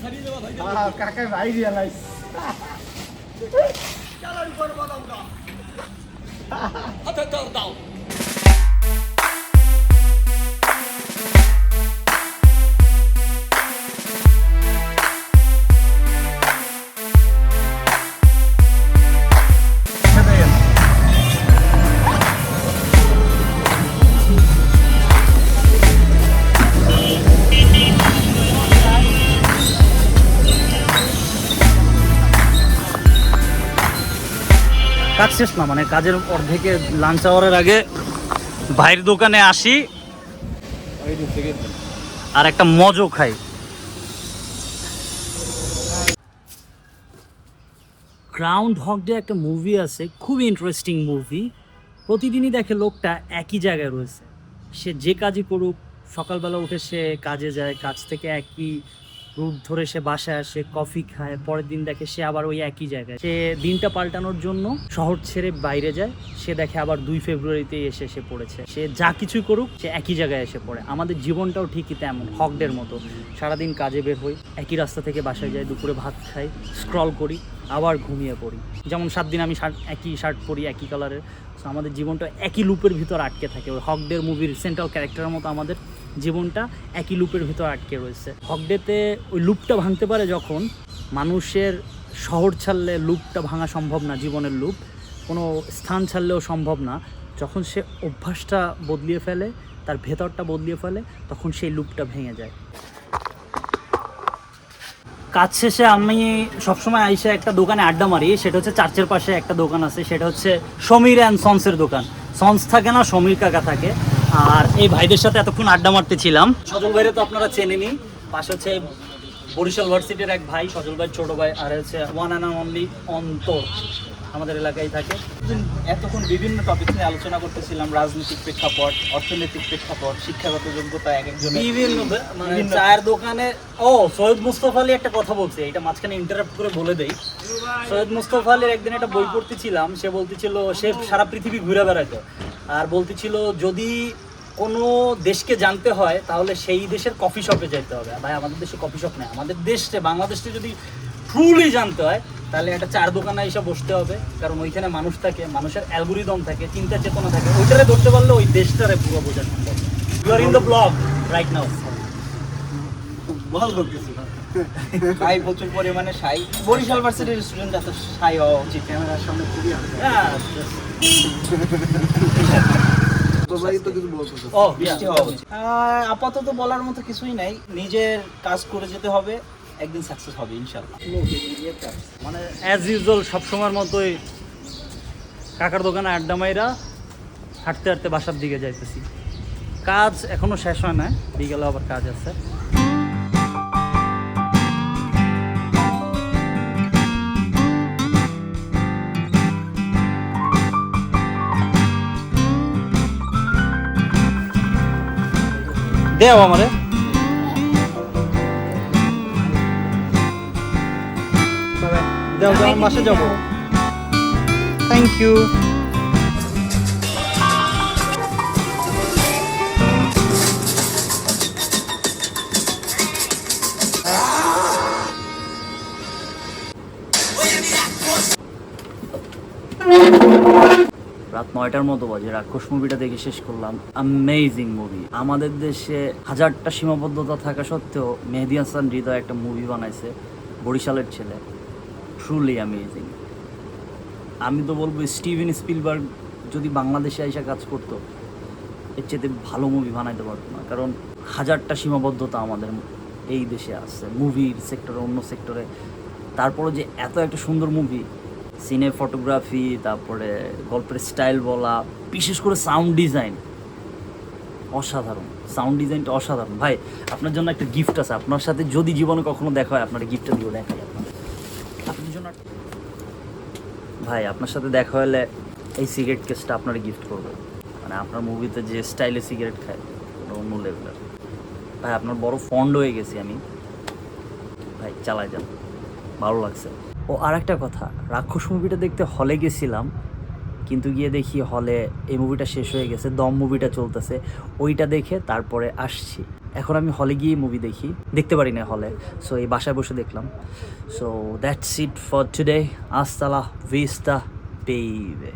কাকা ভাই রিয়ালাইজ কাজ শেষ না, মানে কাজের অর্ধেকে লাঞ্চ আওয়ারের আগে ভাইয়ের দোকানে আসি আর একটা মজো খাই। গ্রাউন্ড হগ ডে একটা মুভি আছে, খুবই ইন্টারেস্টিং মুভি। প্রতিদিনই দেখে লোকটা একই জায়গায় রয়েছে, সে যে কাজই করুক, সকালবেলা উঠে সে কাজে যায়, কাজ থেকে একই রুট ধরে সে বাসায় আসে, কফি খায়, পরের দিন দেখে সে আবার ওই একই জায়গায়। সে দিনটা পাল্টানোর জন্য শহর ছেড়ে বাইরে যায়, সে দেখে আবার 2 ফেব্রুয়ারিতে এসে পড়েছে। সে যা কিছুই করুক সে একই জায়গায় এসে পড়ে। আমাদের জীবনটাও ঠিকই তেমন, হকডের মতো। সারাদিন কাজে বের হই, একই রাস্তা থেকে বাসায় যাই, দুপুরে ভাত খাই, স্ক্রল করি, আবার ঘুমিয়ে পড়ি। যেমন 7 দিন আমি একই শার্ট পরি, একই কালারের। সো আমাদের জীবনটা একই লুপের ভিতর আটকে থাকে। ওই হকডের মুভির সেন্ট্রাল ক্যারেক্টারের মতো আমাদের জীবনটা একই লুপের ভিতর আটকে রয়েছে। হকডেতে ওই লুপটা ভাঙতে পারে যখন মানুষের শহর ছাড়লে লুপটা ভাঙা সম্ভব না, জীবনের লুপ কোনো স্থান ছাড়লেও সম্ভব না। যখন সে অভ্যাসটা বদলিয়ে ফেলে, তার ভেতরটা বদলিয়ে ফেলে, তখন সেই লুপটা ভেঙে যায়। কাজ শেষে আমি সবসময় আইসে একটা দোকানে আড্ডা মারি, সেটা হচ্ছে চার্চের পাশে একটা দোকান আছে, সেটা হচ্ছে সমীর অ্যান্ড সন্সের দোকান। সন্স থাকে না, সমীর কাকা থাকে। আর এই ভাইদের সাথে এতক্ষণ আড্ডা মারতেছিলাম। সজল ভাইরে তো আপনারা চেনেনি, পাশে হচ্ছে বরিশাল ভার্সিটির এক ভাই, সজল ভাই ছোট ভাই, আর হচ্ছে ওয়ান অ্যান্ড অনলি অন্তর, আমাদের এলাকায় থাকে। এতক্ষণ বিভিন্ন টপিক নিয়ে আলোচনা করতেছিলাম, রাজনৈতিক প্রেক্ষাপট, অর্থনৈতিক প্রেক্ষাপট, শিক্ষাগত যোগ্যতা, এক একজন বিভিন্ন চায়ের দোকানে। সৈয়দ মুস্তফা আলী একটা কথা বলছে, এটা মাঝখানে ইন্টারাপ্ট করে বলে দেই। সৈয়দ মুস্তফা আলীর একদিন একটা বই পড়তেছিলাম, সে বলতেছিল সে সারা পৃথিবী ঘুরে বেড়াতো, আর বলতেছিল যদি কোনো দেশকে জানতে হয় তাহলে সেই দেশের কফি শপে যেতে হবে। ভাই আমাদের দেশে কফি শপ নেই, আমাদের দেশে বাংলাদেশে যদি ট্রুলি জানতে হয় তাহলে একটা চার দোকানে এসে বসতে হবে, কারণ ওইখানে মানুষ থাকে, মানুষের অ্যালগোরিদম থাকে, চিন্তা চেতনা থাকে, ওইটারে ধরতে পারলে ওই দেশটারে পুরো বোঝা সম্ভব। You are in the blog right now. ভালো কিছু ভাই প্রচুর পরিমাণে শাই, বরিশাল ভার্সিটির স্টুডেন্ট এত শাই হওয়া উচিত। ক্যামেরার সামনে খুবই আপাতত বলার মতো কিছুই নাই, নিজের কাজ করে যেতে হবে, একদিন সাকসেস হবে ইনশাআল্লাহ। মানে অ্যাজ ইউজুয়াল সবসময়ের মতোই কাকার দোকানে আড্ডা মাইরা হাঁটতে হাঁটতে বাসার দিকে যাইতেছি। কাজ এখনো শেষ হয় না, বিকেলে আবার কাজ আছে। দেও আমারে দেও, যাও মাসে যাবো। Thank you. রাত 9টার মতো বাজে, রাক্ষস মুভিটা দেখে শেষ করলাম। Amazing movie. আমাদের দেশে হাজারটা সীমাবদ্ধতা থাকা সত্ত্বেও মেহেদী হাসান হৃদয় একটা মুভি বানাইছে, বরিশালের ছেলে। Truly amazing. আমি তো বলবো স্টিভেন স্পিলবার্গ যদি বাংলাদেশে এসে কাজ করতো এর চেয়ে ভালো মুভি বানাইতে পারতো না, কারণ হাজারটা সীমাবদ্ধতা আমাদের এই দেশে আছে, মুভির সেক্টরে, অন্য সেক্টরে। তারপরে যে এত একটা সুন্দর মুভি, সিনে ফটোগ্রাফি, তারপরে গল্পের স্টাইল বলা, বিশেষ করে সাউন্ড ডিজাইন অসাধারণ। সাউন্ড ডিজাইনটা অসাধারণ। ভাই আপনার জন্য একটা গিফট আছে, আপনার সাথে যদি জীবনে কখনো দেখা হয় আপনার গিফটটা দিও, দেখাই আপনার জন্য। ভাই আপনার সাথে দেখা হলে এই সিগারেট কেসটা আপনার গিফট করবে। মানে আপনার মুভিতে যে স্টাইলে সিগারেট খায় ওটা অন্য লেভেলের। ভাই আপনার বড় ফন্ড হয়ে গেছি আমি, ভাই চালাই যান, ভালো লাগছে। ও আর একটা কথা, রাক্ষস মুভিটা দেখতে হলে গেছিলাম, কিন্তু গিয়ে দেখি হলে এই মুভিটা শেষ হয়ে গেছে, দম মুভিটা চলতেছে, ওইটা দেখে তারপরে আসছি। এখন আমি হলে গিয়ে মুভি দেখি, দেখতে পারি না হলে, সো এই বাসায় বসে দেখলাম। So that's it for today, hasta la vista baby.